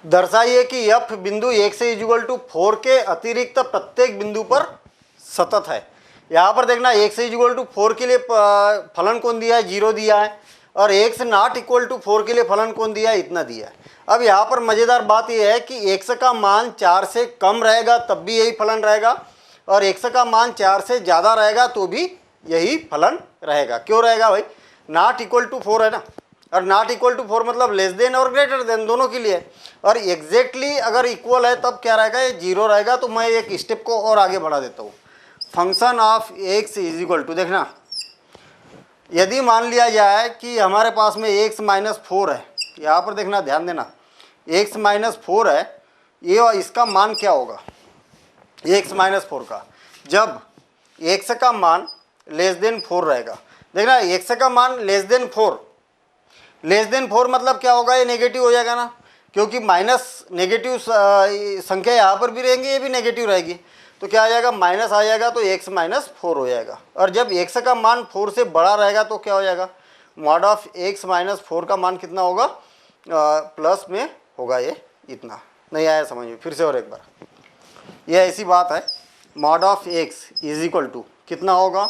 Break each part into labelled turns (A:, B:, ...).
A: दर्शाइए कि f बिंदु 1 से इक्वल टू 4 के अतिरिक्त प्रत्येक बिंदु पर सतत है। यहाँ पर देखना 1 से इक्वल टू 4 के लिए फलन कौन दिया है, 0 दिया है, और 1 से नॉट इक्वल टू 4 के लिए फलन कौन दिया है, इतना दिया है। अब यहाँ पर मज़ेदार बात यह है कि x का मान 4 से कम रहेगा तब भी यही फलन रहेगा, और x का मान 4 से ज़्यादा रहेगा तो भी यही फलन रहेगा। क्यों रहेगा भाई, नॉट इक्वल टू 4 है ना, और नॉट इक्वल टू 4 मतलब लेस देन और ग्रेटर देन दोनों के लिए, और एग्जैक्टली अगर इक्वल है तब क्या रहेगा, ये 0 रहेगा। तो मैं एक स्टेप को और आगे बढ़ा देता हूँ। Function of x is equal to, देखना यदि मान लिया जाए कि हमारे पास में x माइनस 4 है, यहाँ पर देखना ध्यान देना, x माइनस 4 है ये, इसका मान क्या होगा x माइनस 4 का, जब x का मान लेस देन 4 रहेगा। देखना x का मान लेस देन 4 मतलब क्या होगा, ये नेगेटिव हो जाएगा ना, क्योंकि माइनस नेगेटिव संख्या यहाँ पर भी रहेंगी, ये भी नेगेटिव रहेगी, तो क्या आ जाएगा, माइनस आ जाएगा, तो x माइनस 4 हो जाएगा। और जब x का मान 4 से बड़ा रहेगा तो क्या हो जाएगा, मॉड ऑफ x माइनस 4 का मान कितना होगा, प्लस में होगा। ये इतना नहीं आया समझ में, फिर से और एक बार, ये ऐसी बात है, mod of x is equal to कितना होगा,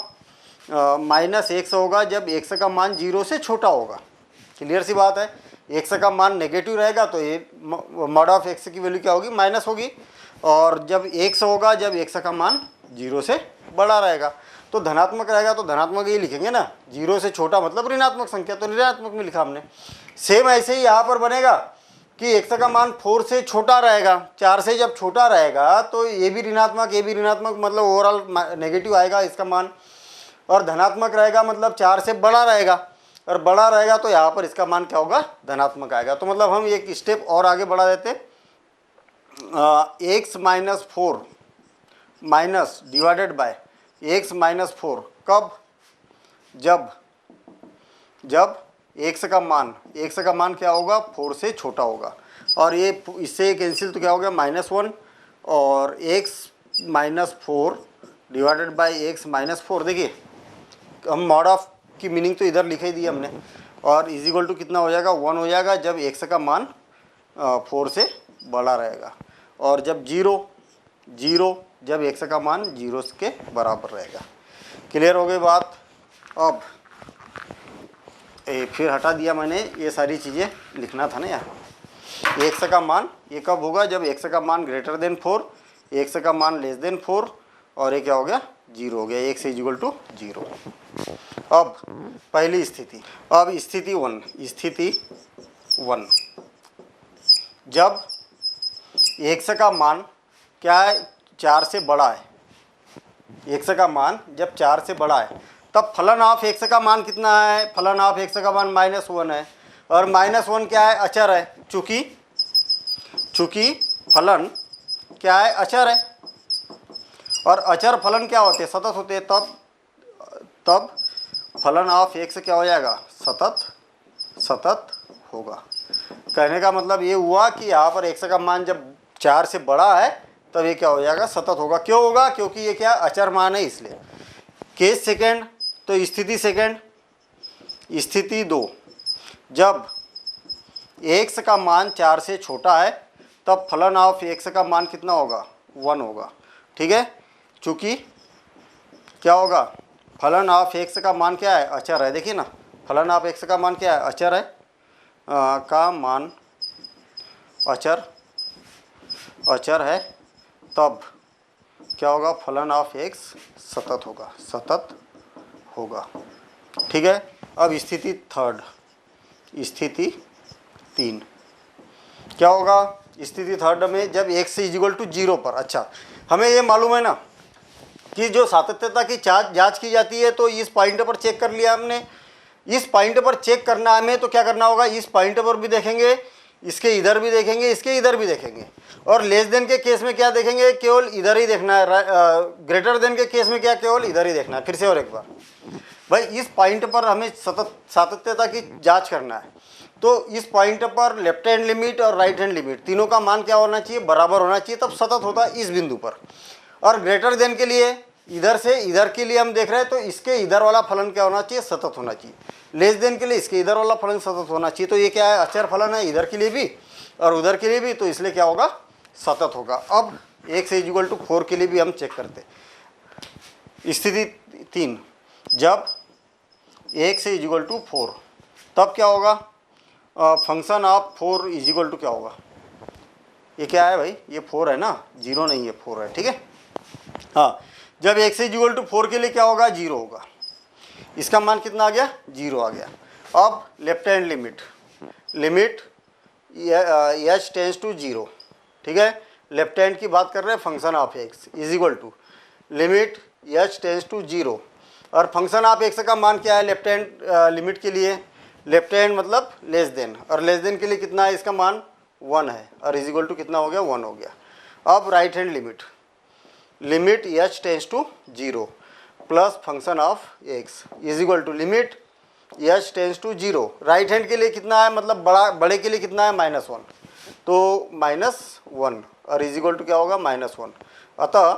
A: माइनस x होगा जब x का मान 0 से छोटा होगा। क्लियर सी बात है, x का मान नेगेटिव रहेगा तो ये मॉड ऑफ x की वैल्यू क्या होगी, माइनस होगी, और जब x होगा जब x का मान 0 से बड़ा रहेगा। तो धनात्मक रहेगा तो धनात्मक ही लिखेंगे ना, 0 से छोटा मतलब ऋणात्मक संख्या, तो ऋणात्मक में लिखा हमने। सेम ऐसे ही यहाँ पर बनेगा कि x का मान 4 से छोटा रहेगा, 4 से जब छोटा रहेगा तो ये भी ऋणात्मक, ये भी ऋणात्मक, मतलब ओवरऑल नेगेटिव आएगा इसका मान, और धनात्मक रहेगा मतलब 4 से बड़ा रहेगा, और बड़ा रहेगा तो यहाँ पर इसका मान क्या होगा, धनात्मक आएगा। तो मतलब हम एक स्टेप और आगे बढ़ा देते, x minus 4 minus divided by x minus 4 कब, जब x का मान क्या होगा, 4 से छोटा होगा, और ये इससे कैंसिल तो क्या हो गया, -1, और x minus 4 divided by x minus 4। देखिए हम मॉड ऑफ की मीनिंग तो इधर लिख ही दी हमने, और इज इक्वल टू कितना हो जाएगा, 1 हो जाएगा जब x का मान 4 से बड़ा रहेगा, और जब 0 जब x का मान 0 के बराबर रहेगा। क्लियर हो गई बात। अब फिर हटा दिया मैंने, ये सारी चीज़ें लिखना था ना यार। x का मान ये कब होगा, जब x का मान ग्रेटर देन 4, x का मान लेस देन 4, और ये क्या हो गया, 0 हो गया, x इज इक्वल टू 0। अब पहली स्थिति, अब स्थिति 1, जब x का मान क्या है, 4 से बड़ा है, x का मान जब 4 से बड़ा है तब फलन ऑफ x का मान कितना है, फलन ऑफ x का मान -1 है, और -1 क्या है, अचर है, चूँकि फलन क्या है, अचर है, और अचर फलन क्या होते हैं, सतत होते हैं, तब फलन ऑफ x क्या हो जाएगा, सतत होगा। कहने का मतलब ये हुआ कि यहाँ पर x का मान जब 4 से बड़ा है तब ये क्या हो जाएगा, सतत होगा। क्यों होगा, क्योंकि ये क्या अचर मान है इसलिए। केस सेकेंड, तो स्थिति सेकेंड, स्थिति 2, जब x का मान 4 से छोटा है तब फलन ऑफ x का मान कितना होगा, 1 होगा। ठीक है, चूँकि क्या होगा, फलन ऑफ x का मान क्या है, अचर है। देखिए ना, फलन ऑफ x का मान क्या है, अचर है, का मान अचर है, तब क्या होगा, फलन ऑफ x सतत होगा। ठीक है। अब स्थिति 3 क्या होगा, स्थिति 3 में जब x इज इक्वल टू 0 पर। अच्छा, हमें ये मालूम है ना कि जो सातत्यता की जांच की जाती है, तो इस पॉइंट पर चेक कर लिया हमने, इस पॉइंट पर चेक करना हमें, तो क्या करना होगा, इस पॉइंट पर भी देखेंगे, इसके इधर भी देखेंगे, इसके इधर भी देखेंगे, और लेस देन के केस में क्या देखेंगे, केवल इधर ही देखना है, ग्रेटर देन के केस में क्या, केवल इधर ही देखना है। फिर से और एक बार भाई, इस पॉइंट पर हमें सातत्यता की जांच करना है, तो इस पॉइंट पर लेफ्ट हैंड लिमिट और राइट हैंड लिमिट तीनों का मान क्या होना चाहिए, बराबर होना चाहिए, तब सतत होता है इस बिंदु पर। और ग्रेटर देन के लिए इधर से इधर के लिए हम देख रहे हैं, तो इसके इधर वाला फलन क्या होना चाहिए, सतत होना चाहिए। लेस देन के लिए इसके इधर वाला फलन सतत होना चाहिए। तो ये क्या है, अचर फलन है इधर के लिए भी और उधर के लिए भी, तो इसलिए क्या होगा, सतत होगा। अब x इक्वल टू 4 के लिए भी हम चेक करते हैं। स्थिति 3, जब x इक्वल टू 4 तब क्या होगा, function of 4 is equal to क्या होगा, ये क्या है भाई, ये 4 है ना, 0 नहीं है, 4 है, ठीक है। हाँ, जब x इक्वल टू 4 के लिए क्या होगा, 0 होगा। इसका मान कितना आ गया, 0 आ गया। अब left hand limit h tends to 0, ठीक है। लेफ्ट हैंड की बात कर रहे हैं, function of x is equal to limit h tends to 0, और फंक्शन ऑफ x का मान क्या है लेफ्ट हैंड लिमिट के लिए, लेफ्ट हैंड मतलब लेस देन, और लेस देन के लिए कितना है, इसका मान 1 है, और इज इक्वल टू कितना हो गया, 1 हो गया। अब right hand limit h tends to 0 plus function of x is equal to limit h tends to 0। Right hand के लिए कितना है, मतलब बड़े के लिए कितना है, -1, तो -1, और इज इक्वल टू क्या होगा, -1। अतः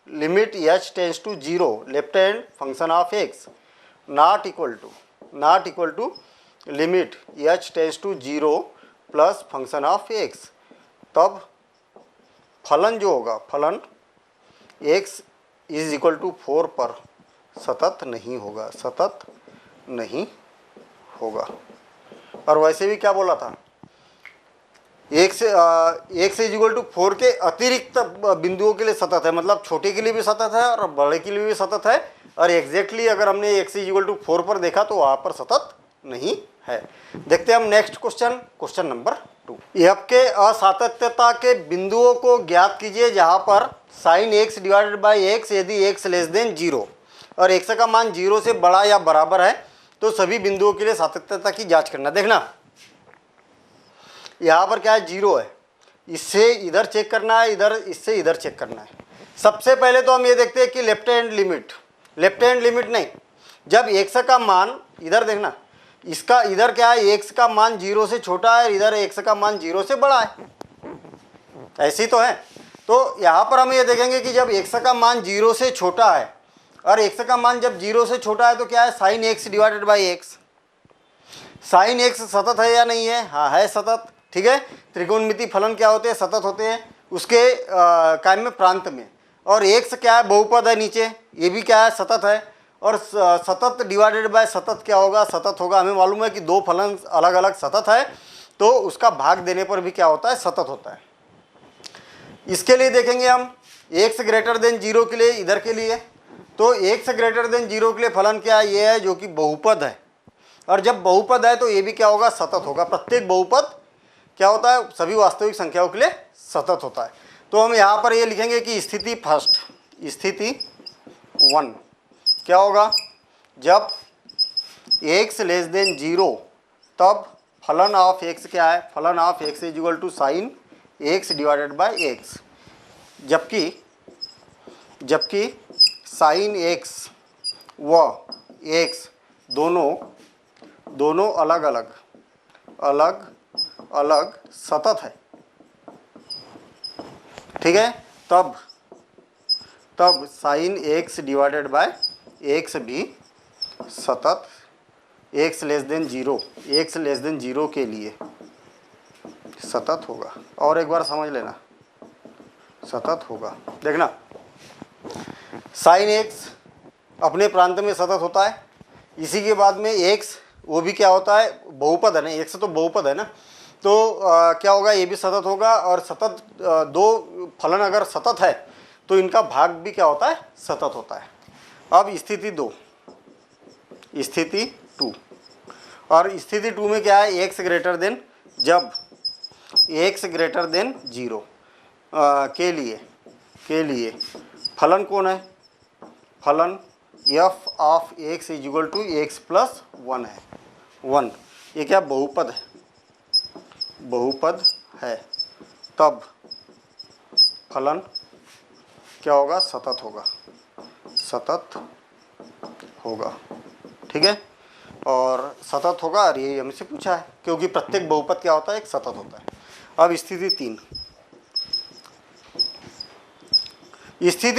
A: limit h tends to 0 left hand function of x not equal to limit h tends to 0 plus function of x। तब फलन जो होगा, फलन x इज इक्वल टू 4 पर सतत नहीं होगा। और वैसे भी क्या बोला था, x इज इक्वल टू 4 के अतिरिक्त बिंदुओं के लिए सतत है, मतलब छोटे के लिए भी सतत है और बड़े के लिए भी सतत है, और एग्जैक्टली अगर हमने x इज इक्वल टू 4 पर देखा तो वहाँ पर सतत नहीं है। देखते हैं हम नेक्स्ट क्वेश्चन नंबर 2। f के असातत्यता के बिंदुओं को ज्ञात कीजिए जहाँ पर sine x divided by x यदि x लेस देन 0 और x का मान 0 से बड़ा या बराबर है, तो सभी बिंदुओं के लिए सातत्यता की जांच करना। देखना यहाँ पर क्या है, 0 है, इससे इधर चेक करना है, इससे इधर चेक करना है। सबसे पहले तो हम ये देखते हैं कि लेफ्ट हैंड लिमिट नहीं, जब x का मान, इधर देखना, इसका इधर क्या है, x का मान 0 से छोटा है, इधर x का मान 0 से बड़ा है, ऐसी तो है। तो यहाँ पर हम ये देखेंगे कि जब x का मान 0 से छोटा है, और x का मान जब 0 से छोटा है, तो क्या है, sine x divided by x। Sine x सतत है या नहीं है, हाँ है सतत, ठीक है। त्रिकोणमिति फलन क्या होते हैं, सतत होते हैं उसके कायम में प्रांत में, और x क्या है, बहुपद है नीचे, ये भी क्या है, सतत है। और सतत डिवाइडेड बाय सतत क्या होगा, सतत होगा। हमें मालूम है कि दो फलन अलग अलग सतत है, तो उसका भाग देने पर भी क्या होता है, सतत होता है। इसके लिए देखेंगे हम x ग्रेटर देन 0 के लिए, इधर के लिए, तो x ग्रेटर देन 0 के लिए फलन क्या है, ये है जो कि बहुपद है, और जब बहुपद है तो ये भी क्या होगा, सतत होगा। प्रत्येक बहुपद क्या होता है, सभी वास्तविक संख्याओं के लिए सतत होता है। तो हम यहाँ पर ये लिखेंगे कि स्थिति 1 क्या होगा, जब x लेस देन 0 तब फलन ऑफ x क्या है, फलन of x is equal to sine x divided by x। जबकि साइन x व x दोनों अलग सतत है, ठीक है। तब sine x divided by x भी सतत x लेस देन 0 के लिए सतत होगा। और एक बार समझ लेना, सतत होगा। देखना साइन x अपने प्रांत में सतत होता है, इसी के बाद में x वो भी क्या होता है, बहुपद है ना, x तो बहुपद है ना, तो क्या होगा, ये भी सतत होगा। और सतत दो फलन अगर सतत है तो इनका भाग भी क्या होता है, सतत होता है। अब स्थिति 2, और स्थिति 2 में क्या है, x ग्रेटर देन, जब x ग्रेटर देन 0 के लिए फलन कौन है, फलन f of x is equal to x plus 1 है, 1, ये क्या बहुपद है, तब फलन क्या होगा, सतत होगा, ठीक है। और सतत होगा, और यही हमसे पूछा है, क्योंकि प्रत्येक बहुपद क्या होता है, एक सतत होता है। अब स्थिति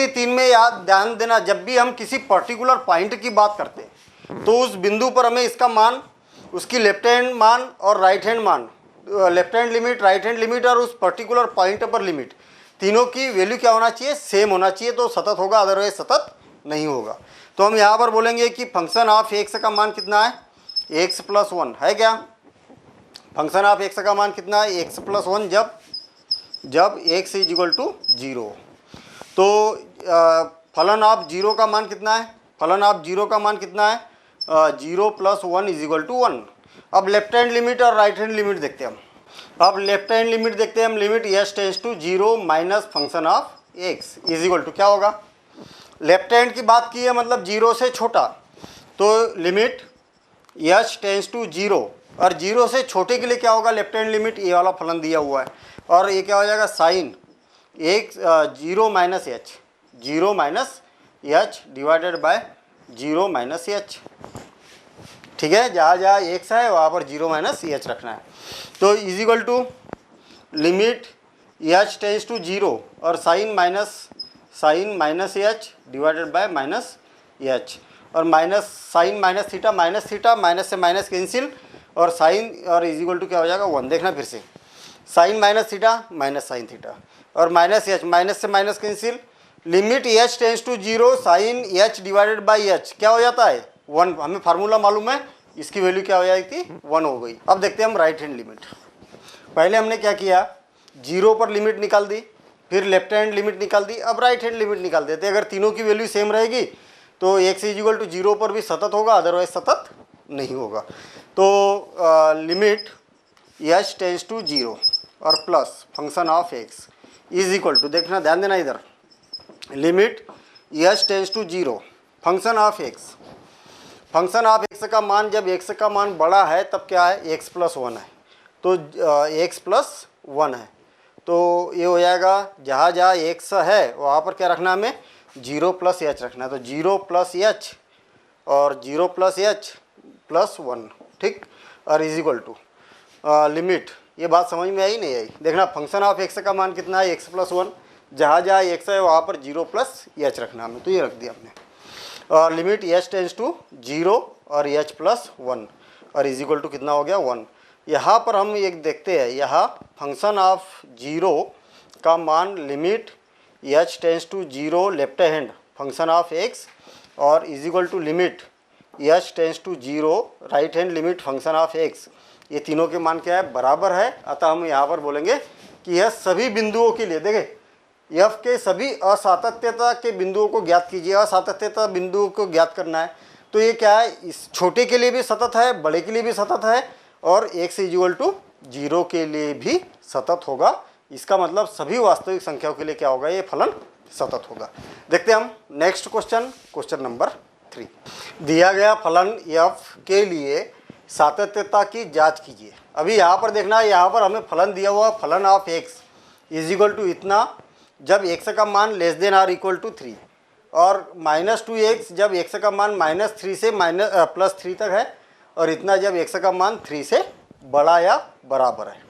A: 3 में ध्यान देना, जब भी हम किसी पर्टिकुलर पॉइंट की बात करते हैं तो उस बिंदु पर हमें इसका मान उसकी लेफ्ट हैंड मान और राइट हैंड मान, left hand limit, right hand limit और उस पर्टिकुलर पॉइंट पर लिमिट, तीनों की वैल्यू क्या होना चाहिए, सेम होना चाहिए, तो सतत होगा, अदरवाइज सतत नहीं होगा। तो हम यहाँ पर बोलेंगे कि फंक्शन ऑफ एक्स का मान कितना है, एक्स प्लस वन है क्या, फंक्शन ऑफ एक्स का मान कितना है, एक्स प्लस वन जब x is equal to zero. तो फलन ऑफ जीरो का मान कितना है, फलन ऑफ जीरो का मान कितना है, zero plus one is equal to one. अब लेफ्ट हैंड लिमिट और राइट हैंड लिमिट देखते हैं हम। अब लेफ्ट हैंड लिमिट देखते हैं हम, limit H tends to zero minus function of x is equal to क्या होगा, लेफ्ट हैंड की बात की है मतलब जीरो से छोटा, तो limit H tends to zero, और जीरो से छोटे के लिए क्या होगा, लेफ्ट हैंड लिमिट, ये वाला फलन दिया हुआ है, और ये क्या हो जाएगा, साइन एक zero minus H, zero minus H divided by zero minus H, ठीक है, जहाँ जहाँ एक्स है वहाँ पर जीरो माइनस एच रखना है। तो is equal to limit H tends to zero और sine minus H divided by minus H, और minus sine minus theta minus से माइनस कैंसिल, और साइन और इज इक्वल टू क्या हो जाएगा, वन। देखना फिर से, sine minus theta minus sine theta, और माइनस एच, माइनस से minus cancel, limit H tends to zero sine H divided by H क्या हो जाता है, वन। हमें फार्मूला मालूम है, इसकी वैल्यू क्या हो जाएगी, वन हो गई। अब देखते हैं हम राइट हैंड लिमिट। पहले हमने क्या किया, जीरो पर लिमिट निकाल दी, फिर लेफ्ट हैंड लिमिट निकाल दी, अब राइट हैंड लिमिट निकाल देते। अगर तीनों की वैल्यू सेम रहेगी तो X is equal to zero पर भी सतत होगा, अदरवाइज सतत नहीं होगा। तो limit H tends to zero और plus function of x is equal to, देखना ध्यान देना इधर, limit H tends to zero function of X, function of X का मान जब एक्स का मान बड़ा है तब क्या है, एक्स प्लस वन है, तो एक्स प्लस वन है, तो ये हो जाएगा, जहाँ जहाँ एक्स है वहाँ पर क्या रखना है हमें, जीरो प्लस एच रखना है, तो जीरो प्लस एच और zero plus H plus one, ठीक, और इज इक्वल टू लिमिट, ये बात समझ में आई नहीं आई, देखना फंक्शन ऑफ एक्स का मान कितना है, एक्स प्लस वन, जहाँ जहाँ एक्स है वहाँ पर जीरो प्लस एच रखना हमें, तो ये रख दिया हमने, और limit H tends to zero और एच प्लस वन, और इज इक्वल टू कितना हो गया, वन। यहाँ पर हम एक देखते हैं, यहाँ फंक्शन ऑफ जीरो का मान limit H tends to zero left hand function of x और is equal to limit H tends to zero right hand limit function of x, ये तीनों के मान क्या है, बराबर है। अतः हम यहाँ पर बोलेंगे कि यह सभी बिंदुओं के लिए, देखें एफ के सभी असातत्यता के बिंदुओं को ज्ञात कीजिए, असातत्यता बिंदुओं को ज्ञात करना है, तो ये क्या है, इस छोटे के लिए भी सतत है, बड़े के लिए भी सतत है, और x is equal to zero के लिए भी सतत होगा। इसका मतलब सभी वास्तविक संख्याओं के लिए क्या होगा, ये फलन सतत होगा। देखते हैं हम नेक्स्ट क्वेश्चन, क्वेश्चन नंबर 3। दिया गया फलन एफ के लिए सातत्यता की जांच कीजिए। अभी यहाँ पर देखना है, यहाँ पर हमें फलन दिया हुआ, फलन of x is equal to इतना जब एक्स का मान less than or equal to 3, और माइनस टू एक्स जब एक्स का मान माइनस 3 से प्लस 3 तक है, और इतना जब एक्स का मान 3 से बड़ा या बराबर है।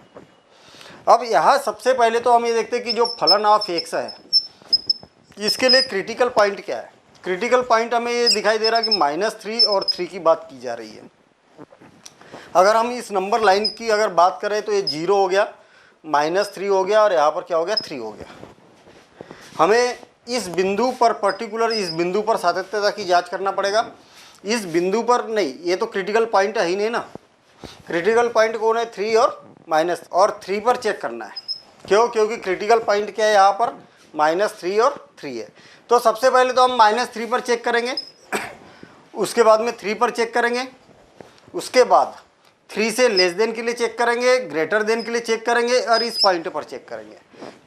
A: अब यहाँ सबसे पहले तो हम ये देखते हैं कि जो फलन ऑफ एक्स है इसके लिए क्रिटिकल पॉइंट क्या है। क्रिटिकल पॉइंट हमें ये दिखाई दे रहा है कि -3 और 3 की बात की जा रही है। अगर हम इस नंबर लाइन की अगर बात करें तो ये 0 हो गया, -3 हो गया, और यहाँ पर क्या हो गया, 3 हो गया। हमें इस बिंदु पर, पर्टिकुलर इस बिंदु पर सातत्यता की जांच करना पड़ेगा। इस बिंदु पर नहीं, ये तो क्रिटिकल पॉइंट है ही नहीं ना। क्रिटिकल पॉइंट कौन है, 3 और माइनस, और 3 पर चेक करना है। क्यों, क्योंकि क्रिटिकल पॉइंट क्या है यहाँ पर, -3 और 3 है। तो सबसे पहले तो हम -3 पर चेक करेंगे, उसके बाद में 3 पर चेक करेंगे, उसके बाद 3 से लेस देन के लिए चेक करेंगे, ग्रेटर देन के लिए चेक करेंगे, और इस पॉइंट पर चेक करेंगे।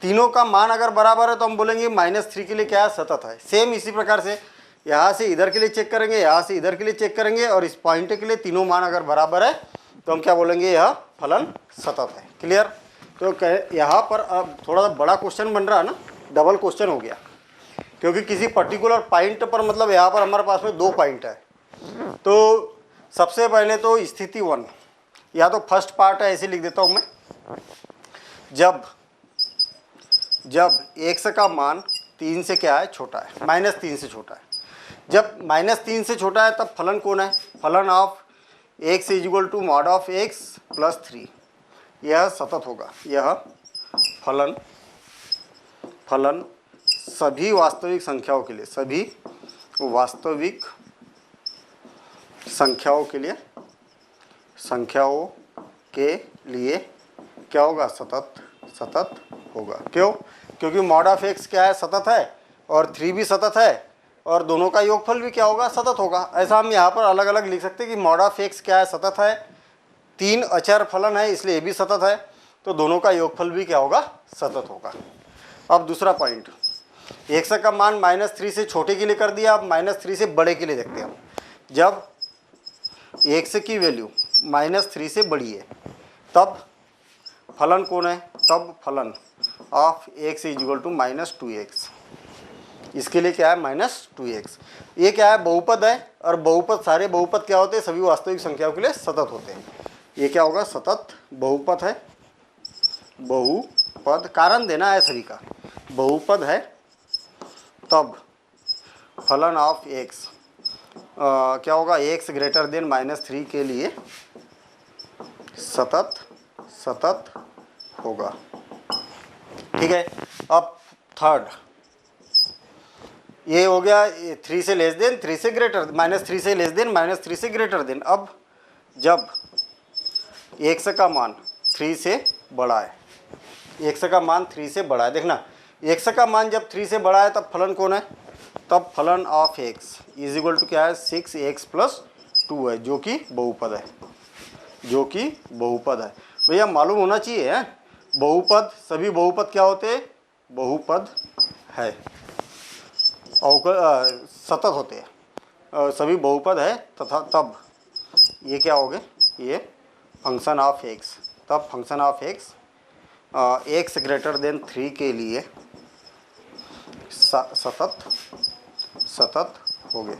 A: तीनों का मान अगर बराबर है तो हम बोलेंगे -3 के लिए क्या है, सतत है। सेम इसी प्रकार से यहाँ से इधर के लिए चेक करेंगे, यहाँ से इधर के लिए चेक करेंगे, और इस पॉइंट के लिए तीनों मान अगर बराबर है तो हम क्या बोलेंगे, यह फलन सतत है। क्लियर। तो यहाँ पर अब थोड़ा सा बड़ा क्वेश्चन बन रहा है ना, डबल क्वेश्चन हो गया, क्योंकि किसी पर्टिकुलर पॉइंट पर, मतलब यहाँ पर हमारे पास में 2 पॉइंट है। तो सबसे पहले तो स्थिति 1, या तो फर्स्ट पार्ट है, ऐसे लिख देता हूँ मैं, जब एक्स का मान 3 से क्या है, छोटा है, -3 से छोटा है। जब -3 से छोटा है तब फलन कौन है, फलन of x is equal to mod of x plus 3, यह सतत होगा। यह फलन सभी वास्तविक संख्याओं के लिए, सभी वास्तविक संख्याओं के लिए क्या होगा? सतत होगा। क्यों? क्योंकि मॉड ऑफ एक्स क्या है? सतत है, और 3 भी सतत है, और दोनों का योगफल भी क्या होगा? सतत होगा। ऐसा हम यहाँ पर अलग अलग लिख सकते हैं कि मॉड ऑफ एक्स क्या है? सतत है, 3 अचर फलन है इसलिए ये भी सतत है, तो दोनों का योगफल भी क्या होगा? सतत होगा। अब दूसरा पॉइंट, एक्स का मान -3 से छोटे के लिए कर दिया, अब -3 से बड़े के लिए देखते हैं हम। जब एक्स की वैल्यू -3 से बड़ी है तब फलन कौन है? तब फलन of x is equal to -2x। इसके लिए क्या है? -2x। ये क्या है? बहुपद है, और बहुपद, सारे बहुपद क्या होते हैं? सभी वास्तविक संख्याओं के लिए सतत होते हैं। ये क्या होगा? सतत बहुपद है। बहुपद, कारण देना है सभी का, बहुपद है, तब फलन ऑफ एक्स क्या होगा? एक्स ग्रेटर देन -3 के लिए सतत होगा। ठीक है। अब थर्ड, ये हो गया 3 से लेस देन, 3 से ग्रेटर, -3 से लेस देन, -3 से ग्रेटर देन। अब जब एक्स का मान 3 से बड़ा है, एक्स का मान 3 से बड़ा है, देखना एक्स का मान जब 3 से बड़ा है तब फलन कौन है? तब फलन of x is equal to क्या है? 6x + 2 है, जो कि बहुपद है, जो कि बहुपद है। भैया मालूम होना चाहिए है, बहुपद, सभी बहुपद क्या होते हैं? बहुपद है, सतत होते हैं, सभी बहुपद है, तथा तब ये क्या हो गए? ये फंक्शन ऑफ एक्स, तब function of x x greater than 3 के लिए सतत हो गए।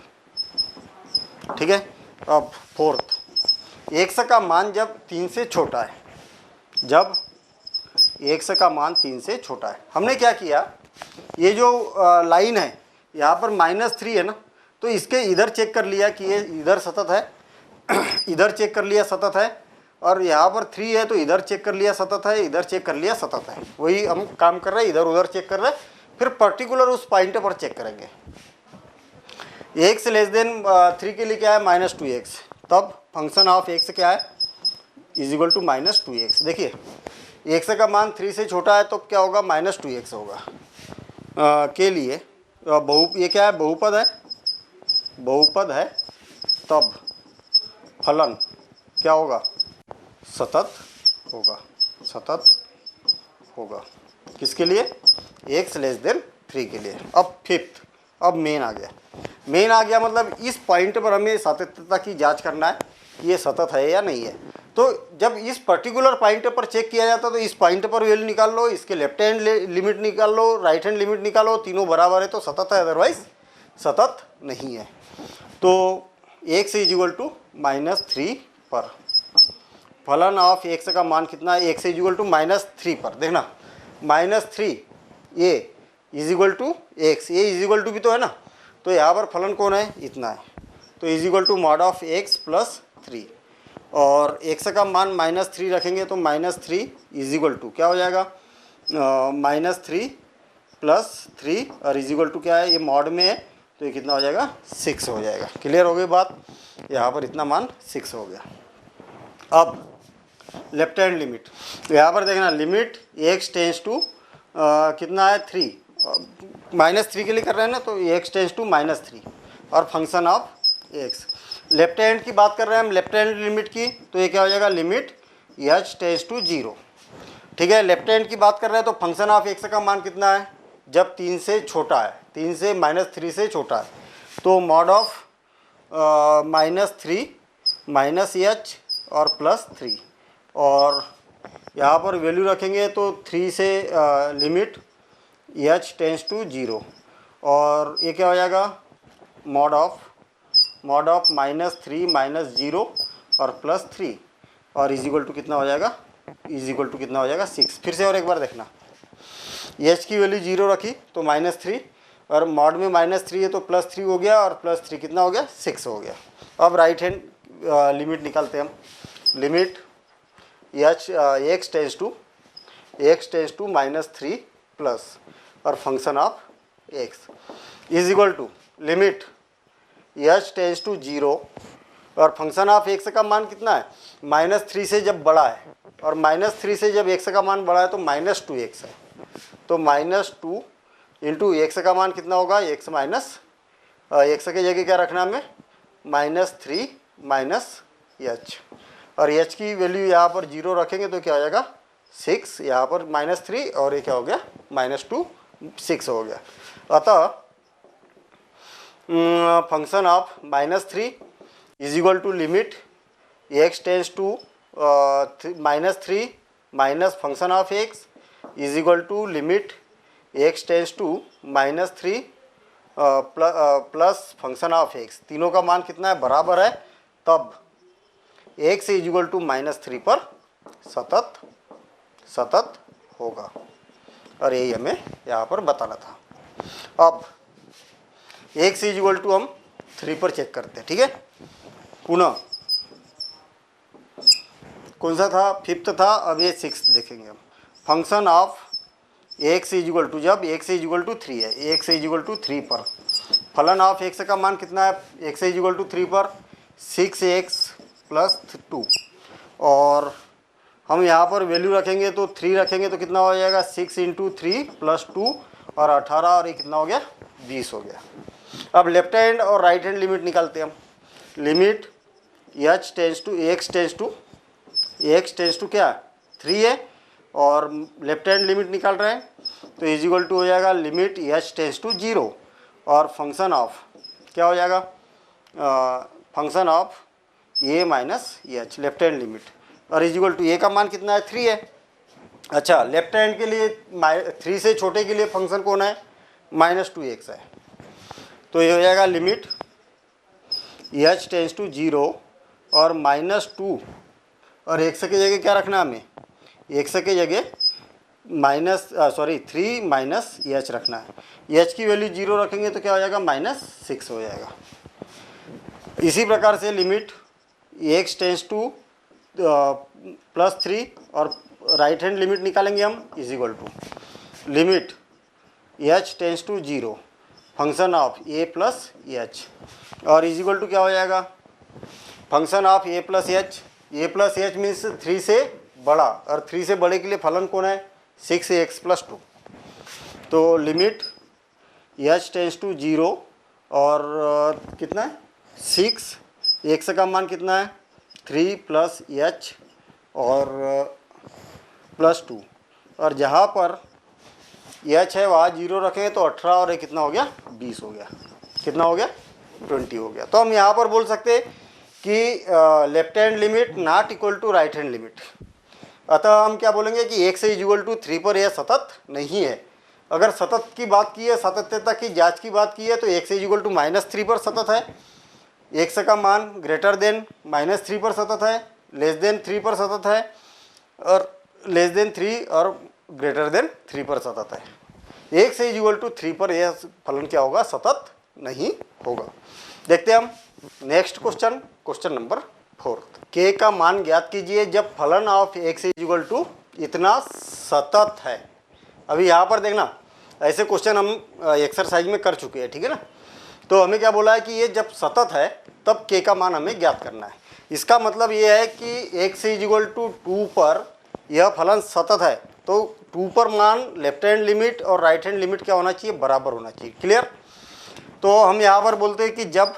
A: ठीक है। अब फोर्थ, एक्स का मान जब 3 से छोटा है, जब एक्स का मान 3 से छोटा है, हमने क्या किया? ये जो लाइन है यहाँ पर -3 है ना, तो इसके इधर चेक कर लिया कि ये इधर सतत है, इधर चेक कर लिया सतत है, और यहाँ पर 3 है तो इधर चेक कर लिया सतत है, इधर चेक कर लिया सतत है। वही हम काम कर रहे हैं, इधर उधर चेक कर रहे हैं, फिर पर्टिकुलर उस पॉइंट पर चेक करेंगे। एक्स लेस देन 3 के लिए क्या है? -2x, तब फंक्शन ऑफ एक्स क्या है? Is equal to -2x। देखिए एक्स का मान 3 से छोटा है तो क्या होगा? -2x होगा। के लिए ये क्या है? बहुपद है, बहुपद है, तब फलन क्या होगा? सतत होगा, सतत होगा। किसके लिए? एक्स लेस देन 3 के लिए। अब फिफ्थ, अब मेन आ गया। मेन आ गया मतलब इस पॉइंट पर हमें सातत्यता की जांच करना है कि ये सतत है या नहीं है। तो जब इस पर्टिकुलर पॉइंट पर चेक किया जाता है तो इस पॉइंट पर वैल्यू निकाल लो, इसके लेफ्ट हैंड लिमिट निकाल लो, राइट हैंड लिमिट निकालो, तीनों बराबर है तो सतत है, अदरवाइज सतत नहीं है। तो एक्स इज इक्वल टू -3 पर फलन ऑफ एक्स का मान कितना है? एक्स इज इक्वल टू -3 पर, देखना -3 a is equal to x, a is equal to भी तो है ना, तो यहाँ पर फलन कौन है? इतना है, तो is equal to mod of x plus 3, और एक्स का मान -3 रखेंगे तो -3 इज इक्वल टू क्या हो जाएगा? -3 + 3, और इज इक्वल टू क्या है? ये मॉड में है तो ये कितना हो जाएगा? 6 हो जाएगा। क्लियर हो गई बात? यहाँ पर इतना मान 6 हो गया। अब लेफ्ट हैंड लिमिट, तो यहाँ पर देखना लिमिट एक्स टेंस टू कितना है? 3, -3 के लिए कर रहे हैं ना, तो एक्स टेंस टू -3 और function of x. Left hand की बात कर रहे हैं हम, लेफ्ट हैंड लिमिट की, तो ये क्या हो जाएगा? Limit H tends to 0। ठीक है। लेफ्ट हैंड की बात कर रहे हैं तो फंक्शन ऑफ एक्स का मान कितना है? जब 3 से छोटा है, 3 से -3 से छोटा है, तो मॉड ऑफ -3 -h और +3, और यहाँ पर वैल्यू रखेंगे तो 3 से लिमिट एच टेंस टू 0, और ये क्या हो जाएगा? मॉड ऑफ -3 - 0 और +3, और इज इक्वल टू कितना हो जाएगा? इज इक्वल टू कितना हो जाएगा? 6। फिर से और एक बार देखना, एच की वैल्यू 0 रखी तो -3, और मॉड में -3 है तो +3 हो गया, और +3 कितना हो गया? 6 हो गया। अब राइट हैंड लिमिट निकालते हैं हम। Limit x tends to -3 plus और function of x is equal to limit h tends to 0 और फंक्शन ऑफ x का मान कितना है, -3 से जब बड़ा है, और -3 से जब x का मान बड़ा है तो -2x है, तो -2 इंटू x का मान कितना होगा, x माइनस x के जगह क्या रखना हमें, -3 माइनस h, और h की वैल्यू यहाँ पर 0 रखेंगे तो क्या हो जाएगा 6, यहाँ पर -3 और ये क्या हो गया -2 6 हो गया। अतः function of -3 is equal to limit x tends to -3 minus function of x is equal to limit x tends to -3 plus function of x। तीनों का मान कितना है, बराबर है, तब x इज इक्वल टू -3 पर सतत होगा, और यही हमें यहाँ पर बताना था। अब x इज इक्वल टू हम 3 पर चेक करते हैं, ठीक है। पुनः कौन सा था, 5th था, अब ये 6th देखेंगे हम। Function of x is equal to, जब x इज इक्वल टू 3 है, x इज इक्वल टू 3 पर फलन ऑफ x का मान कितना है, x इज इक्वल टू 3 पर 6x प्लस 2, और हम यहाँ पर वैल्यू रखेंगे तो 3 रखेंगे तो कितना हो जाएगा 6 इंटू 3 प्लस 2 और 18, और ये कितना हो गया 20 हो गया। अब लेफ्ट हैंड और राइट हैंड लिमिट निकालते हैं हम। Limit h tends to x tends to क्या 3 है, और लेफ्ट हैंड लिमिट निकाल रहे हैं तो इज इक्वल टू हो जाएगा लिमिट h टेंस टू 0 और फंक्शन ऑफ क्या हो जाएगा, function of a minus h left hand limit, और इज इक्वल टू a का मान कितना है 3 है। अच्छा, लेफ्ट हैंड के लिए 3 से छोटे के लिए फंक्शन कौन है, -2x है, तो ये हो जाएगा लिमिट h टेंस टू 0 और -2, और x की जगह क्या रखना है हमें, x की जगह 3 माइनस h रखना है। h की वैल्यू 0 रखेंगे तो क्या हो जाएगा -6 हो जाएगा। इसी प्रकार से लिमिट x टेंस टू +3 और राइट हैंड लिमिट निकालेंगे हम, is equal to limit h tends to 0 function of a plus h, और इज इक्वल टू क्या हो जाएगा, function of a plus h means 3 से बड़ा, और 3 से बड़े के लिए फलन कौन है 6x प्लस 2, तो लिमिट h टेंस टू 0 और कितना है 6, x का मान कितना है 3 प्लस h और प्लस 2, और जहाँ पर h है वहाँ 0 रखेंगे तो 18, और ये कितना हो गया 20 हो गया, कितना हो गया 20 हो गया। तो हम यहाँ पर बोल सकते हैं कि left hand limit not equal to right hand limit. अतः हम क्या बोलेंगे कि x इज इक्वल टू 3 पर यह सतत नहीं है। अगर सतत की बात की है, सातत्यता की जांच की बात की है, तो x इज इक्वल टू -3 पर सतत है, x का मान ग्रेटर देन -3 पर सतत है, लेस देन 3 पर सतत है, और लेस देन 3 और ग्रेटर देन 3 पर सतत है। x इज इक्वल टू 3 पर यह फलन क्या होगा, सतत नहीं होगा। देखते हैं हम next question, question number 4। k का मान ज्ञात कीजिए जब फलन of x is equal to इतना सतत है। अभी यहाँ पर देखना, ऐसे क्वेश्चन हम एक्सरसाइज में कर चुके हैं, ठीक है ना। तो हमें क्या बोला है कि ये जब सतत है तब k का मान हमें ज्ञात करना है। इसका मतलब ये है कि x इज इक्वल टू 2 पर यह फलन सतत है, तो 2 पर मान लेफ्ट हैंड लिमिट और राइट हैंड लिमिट क्या होना चाहिए, बराबर होना चाहिए। क्लियर। तो हम यहाँ पर बोलते हैं कि जब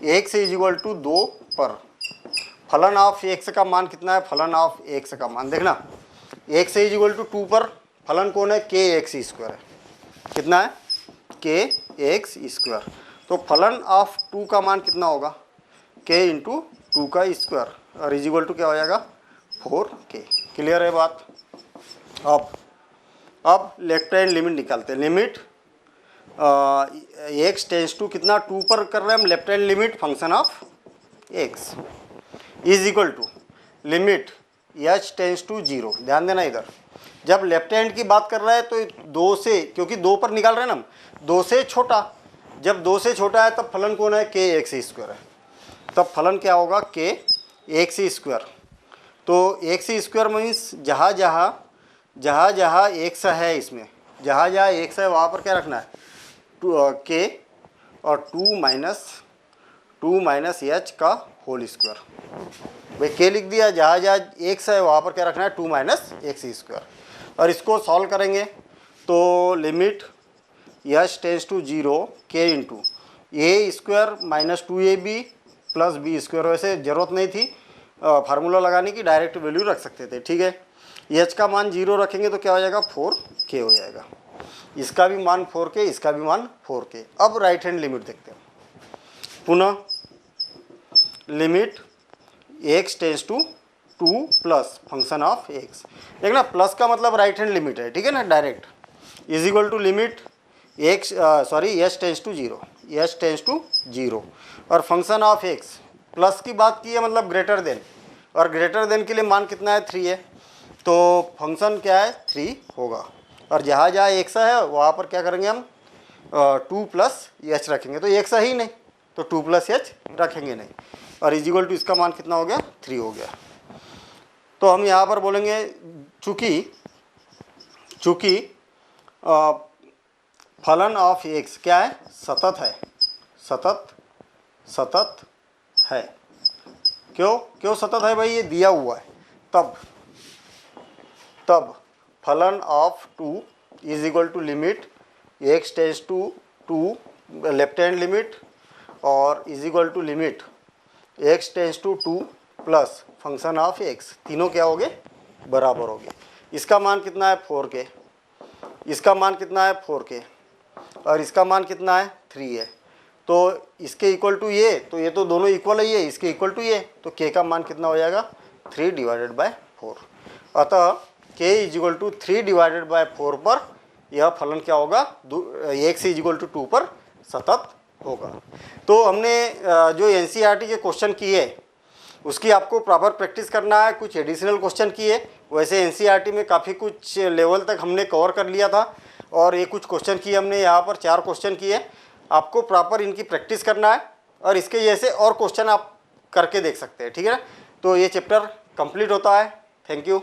A: x इज इक्वल टू 2 पर फलन ऑफ x का मान कितना है, फलन ऑफ x का मान देखना, x इज इक्वल टू 2 पर फलन कौन है, kx स्क्वायर है, कितना है kx स्क्वायर। तो फलन ऑफ 2 का मान कितना होगा, k इंटू 2 का स्क्वायर, और इज इक्वल टू क्या हो जाएगा 4k। क्लियर है बात। अब लेफ्ट हैंड लिमिट निकालते हैं। लिमिट x टेंस टू कितना 2 पर कर रहे हैं हम left hand limit function of x is equal to limit h tends to 0। ध्यान देना इधर, जब लेफ्ट हैंड की बात कर रहा है तो 2 से, क्योंकि 2 पर निकाल रहे हैं ना हम, 2 से छोटा, जब 2 से छोटा है तब फलन कौन है kx स्क्वायर है। तब फलन क्या होगा के एक्स स्क्वायर। तो एक्स स्क्वायर मीन्स जहाँ जहाँ एक्स है, इसमें जहाँ एक्स है वहाँ पर क्या रखना है, के और टू माइनस एच का होल स्क्वायर। भाई के लिख दिया, जहाँ एक्स है वहाँ पर क्या रखना है, 2 माइनस एक्स स्क्वायर। और इसको सॉल्व करेंगे तो लिमिट एच टेंस टू 0 के into a square minus 2ab plus b square. वैसे ज़रूरत नहीं थी फार्मूला लगाने की, डायरेक्ट वैल्यू रख सकते थे, ठीक है। एच का मान 0 रखेंगे तो क्या हो जाएगा, 4k हो जाएगा। इसका भी मान 4k, इसका भी मान 4k। अब राइट हैंड लिमिट देखते हैं। पुनः limit x tends to 2 plus function of x। देखना प्लस का मतलब राइट हैंड लिमिट है, ठीक है ना, direct is equal to limit x h tends to 0, h tends to 0 और फंक्शन ऑफ x। प्लस की बात की है मतलब ग्रेटर देन, और ग्रेटर देन के लिए मान कितना है, 3 है, तो फंक्शन क्या है, 3 होगा। और जहाँ x है वहाँ पर क्या करेंगे हम, 2 प्लस एच रखेंगे, तो x है ही नहीं तो 2 प्लस एच रखेंगे नहीं, और इज इक्वल टू इसका मान कितना हो गया, 3 हो गया। तो हम यहाँ पर बोलेंगे चूँकि फलन ऑफ x क्या है, सतत है, सतत है। क्यों सतत है भाई, ये दिया हुआ है। तब फलन of 2 is equal to limit x tends to 2 left hand limit और is equal to limit x tends to 2 plus function of x। तीनों क्या हो गए, बराबर हो गए। इसका मान कितना है, 4k, इसका मान कितना है 4k, और इसका मान कितना है 3 है। तो इसके इक्वल टू ये, तो ये तो दोनों इक्वल है, ये इसके इक्वल टू ये, तो k का मान कितना हो जाएगा, 3/4। अतः k इज इक्वल टू 3/4 पर यह फलन क्या होगा, x इज इक्वल टू 2 पर सतत होगा। तो हमने जो एनसीईआरटी के क्वेश्चन किए उसकी आपको प्रॉपर प्रैक्टिस करना है। कुछ एडिशनल क्वेश्चन किए, वैसे एनसीईआरटी में काफ़ी कुछ लेवल तक हमने कवर कर लिया था, और ये कुछ क्वेश्चन किए हमने, यहाँ पर 4 क्वेश्चन किए। आपको प्रॉपर इनकी प्रैक्टिस करना है, और इसके जैसे और क्वेश्चन आप करके देख सकते हैं, ठीक है ना। तो ये चैप्टर कंप्लीट होता है। Thank you.